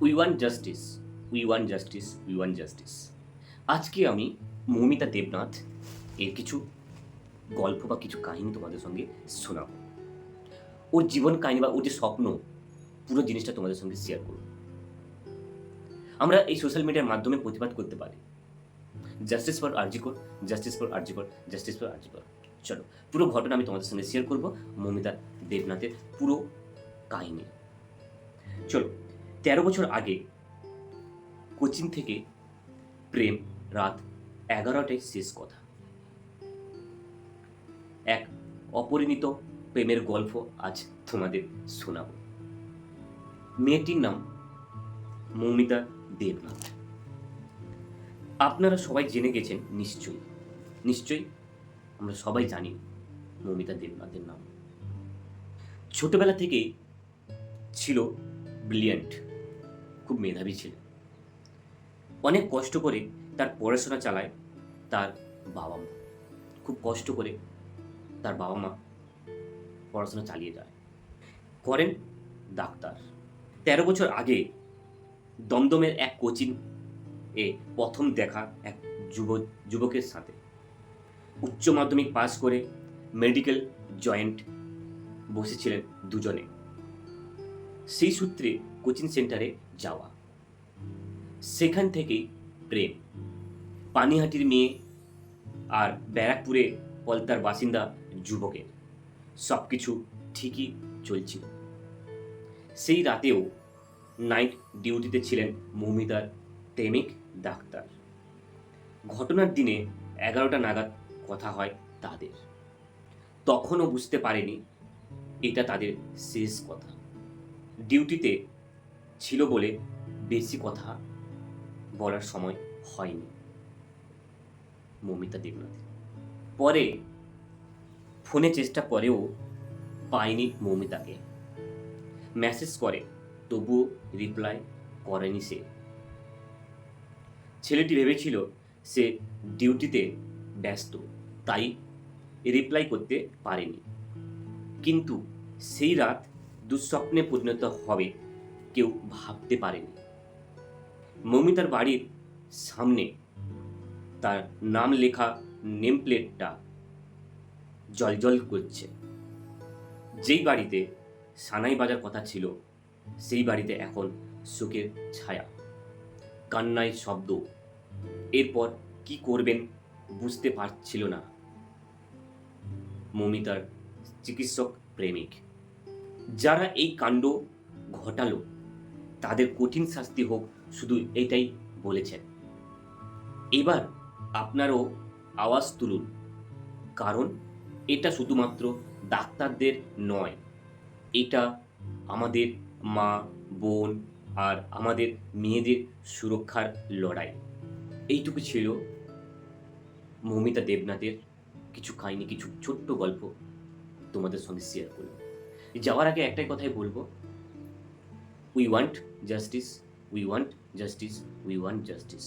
We want justice, we want justice, we want justice. আজকে আমি মৌমিতা দেবনাথ এর কিছু গল্প বা কিছু কাহিনী তোমাদের সঙ্গে শোনাবো। ওর জীবন কাহিনী বা ওর যে স্বপ্ন, পুরো জিনিসটা তোমাদের সঙ্গে শেয়ার করব। আমরা এই সোশ্যাল মিডিয়ার মাধ্যমে প্রতিবাদ করতে পারি। জাস্টিস ফর আরজি কর, জাস্টিস ফর আরজি কর, জাস্টিস ফর আরজি কর। চলো, পুরো ঘটনা আমি তোমাদের সঙ্গে শেয়ার করব মৌমিতা দেবনাথের পুরো কাহিনী। চলো, ১৩ বছর আগে কোচিন থেকে প্রেম, রাত ১১টায় শেষ কথা। এক অপরিণীত প্রেমের গল্প আজ তোমাদের শোনাব। মেয়েটির নাম মৌমিতা দেবনাথ। আপনারা সবাই জেনে গেছেন নিশ্চয়ই আমরা সবাই জানি মৌমিতা দেবনাথের নাম। ছোটবেলা থেকেই ছিল ব্রিলিয়ান্ট, খুব মেধাবী ছিল। অনেক কষ্ট করে তার পড়াশোনা চালায় তার বাবা মা। খুব কষ্ট করে তার বাবা মা পড়াশোনা চালিয়ে যায়, করেন ডাক্তার। ১৩ বছর আগে দমদমের এক কোচিং এ প্রথম দেখা এক যুবকের সাথে। উচ্চ মাধ্যমিক পাস করে মেডিকেল জয়েন্ট বসেছিলেন দুজনে। সেই সূত্রে কোচিং সেন্টারে যাওয়া, সেখান থেকেই প্রেম। পানিহাটির মেয়ে আর ব্যারাকপুরে পলতার বাসিন্দা যুবকের সব কিছু ঠিকই চলছিল। সেই রাতেও নাইট ডিউটিতে ছিলেন মৌমিতার প্রেমিক ডাক্তার। ঘটনার দিনে ১১টা নাগাদ কথা হয় তাদের। তখনও বুঝতে পারেনি এটা তাদের শেষ কথা। ডিউটিতে ছিল বলে বেশি কথা বলার সময় হয়নি মৌমিতা দেবনাথের। পরে ফোনে চেষ্টা করেও পায়নি মৌমিতাকে। মেসেজ করে, তবুও রিপ্লাই করেনি সে। ছেলেটি ভেবেছিল সে ডিউটিতে ব্যস্ত, তাই রিপ্লাই করতে পারেনি। কিন্তু সেই রাত দুঃস্বপ্নে পরিণত হবে কেউ ভাবতে পারেনি। মৌমিতার বাড়ির সামনে তার নাম লেখা নেম প্লেটটা জ্বলজ্বল করছে। যেই বাড়িতে সানাই বাজার কথা ছিল, সেই বাড়িতে এখন শোকের ছায়া, কান্নায় শব্দ। এরপর কি করবেন বুঝতে পারছিল না মৌমিতার চিকিৎসক প্রেমিক। যারা এই কাণ্ড ঘটালো তাদের কঠিন শাস্তি হোক, শুধু এটাই বলেছেন। এবার আপনারও আওয়াজ তুলুন, কারণ এটা শুধুমাত্র ডাক্তারদের নয়, এটা আমাদের মা, বোন আর আমাদের মেয়েদের সুরক্ষার লড়াই। এইটুকু ছিল মৌমিতা দেবনাথের কিছু কাহিনী, কিছু ছোট্ট গল্প তোমাদের সঙ্গে শেয়ার করলাম। যাওয়ার আগে একটাই কথাই বলবো, we want justice, we want justice, we want justice.